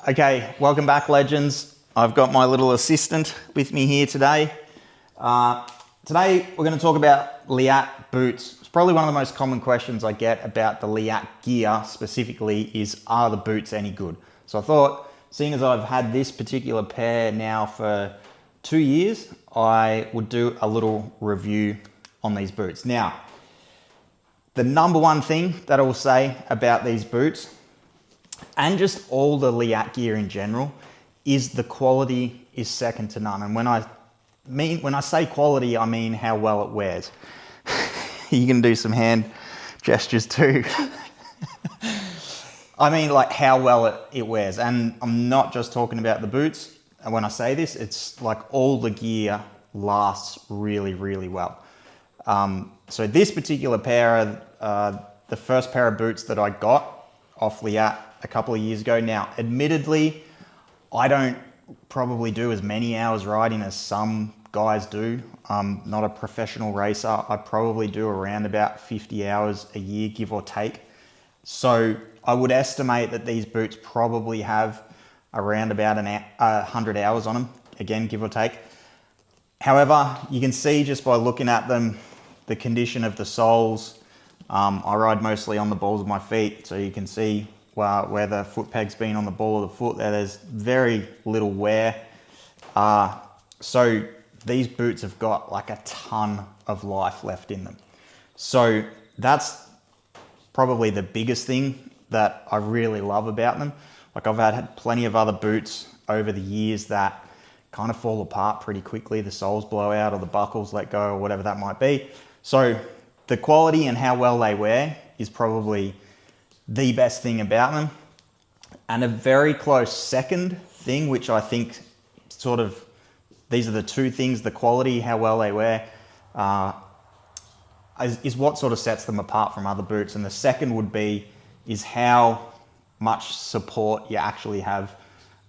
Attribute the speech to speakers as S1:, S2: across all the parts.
S1: Okay, welcome back, legends. I've got my little assistant with me here today. Today we're going to talk about Leatt boots. It's probably one of the most common questions I get about the Leatt gear specifically is, are the boots any good? So I thought, seeing as I've had this particular pair now for 2 years, I would do a little review on these boots. Now, the number one thing that I will say about these boots, and just all the Leatt gear in general, is the quality is second to none. And when I say quality, I mean how well it wears. You can do some hand gestures too. I mean like how well it wears. And I'm not just talking about the boots. And when I say this, it's like all the gear lasts really, really well. So this particular pair, the first pair of boots that I got off Leatt a couple of years ago. Now, admittedly, I don't probably do as many hours riding as some guys do. I'm not a professional racer. I probably do around about 50 hours a year, give or take. So I would estimate that these boots probably have around about 100 hours on them, again, give or take. However, you can see just by looking at them, the condition of the soles. I ride mostly on the balls of my feet, so you can see where the foot peg's been on the ball of the foot there's very little wear. So these boots have got like a ton of life left in them. So that's probably the biggest thing that I really love about them. Like I've had plenty of other boots over the years that kind of fall apart pretty quickly. The soles blow out or the buckles let go or whatever that might be. So the quality and how well they wear is probably the best thing about them. And a very close second thing, which I think sort of, these are the two things, the quality, how well they wear, is what sort of sets them apart from other boots. And the second would be, is how much support you actually have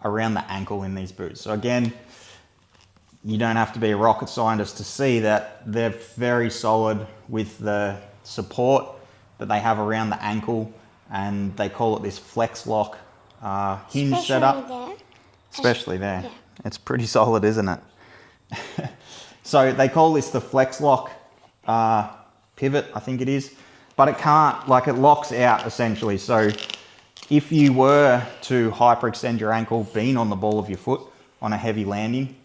S1: around the ankle in these boots. So again, you don't have to be a rocket scientist to see that they're very solid with the support that they have around the ankle, and they call it this flex lock hinge setup. Especially there. Yeah. It's pretty solid, isn't it? So they call this the flex lock pivot, I think it is, but it can't, like it locks out essentially. So if you were to hyperextend your ankle being on the ball of your foot on a heavy landing,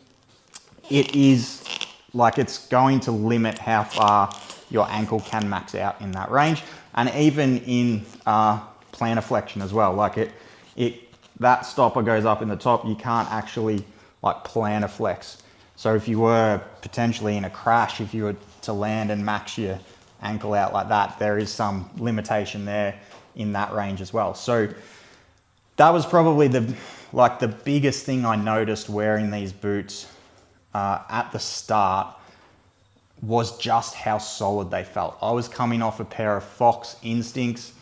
S1: it is like it's going to limit how far your ankle can max out in that range. And even in plantar flexion as well, like that stopper goes up in the top, you can't actually like plantar flex. So if you were potentially in a crash, if you were to land and max your ankle out like that, there is some limitation there in that range as well. So that was probably the biggest thing I noticed wearing these boots at the start, was just how solid they felt. I was coming off a pair of Fox Instincts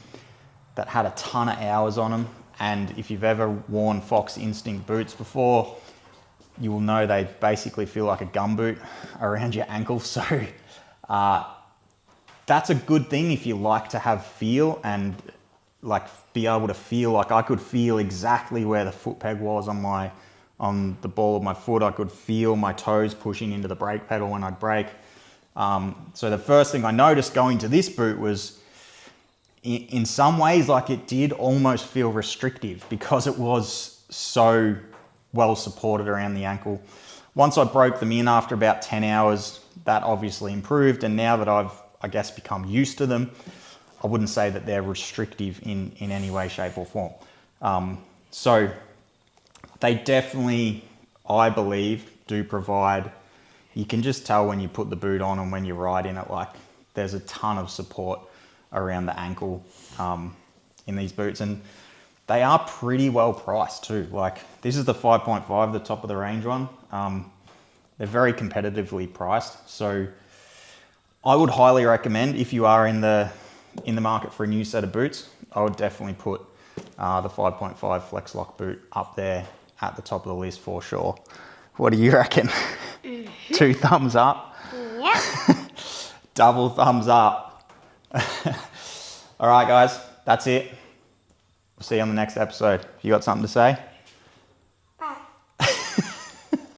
S1: that had a ton of hours on them. And if you've ever worn Fox Instinct boots before, you will know they basically feel like a gum boot around your ankle. So that's a good thing if you like to have feel and like be able to feel, like I could feel exactly where the foot peg was on the ball of my foot. I could feel my toes pushing into the brake pedal when I'd brake. So the first thing I noticed going to this boot was in some ways, like it did almost feel restrictive because it was so well supported around the ankle. Once I broke them in after about 10 hours, that obviously improved. And now that I've, I guess, become used to them, I wouldn't say that they're restrictive in any way, shape or form. So they definitely, I believe, do provide, you can just tell when you put the boot on and when you ride in it, like there's a ton of support around the ankle in these boots. And they are pretty well priced too. Like this is the 5.5, the top of the range one. They're very competitively priced. So I would highly recommend, if you are in the market for a new set of boots, I would definitely put the 5.5 Flex Lock boot up there at the top of the list for sure. What do you reckon? Mm-hmm. 2 thumbs up?
S2: Yep.
S1: Double thumbs up. All right, guys, that's it. We'll see you on the next episode. You got something to say?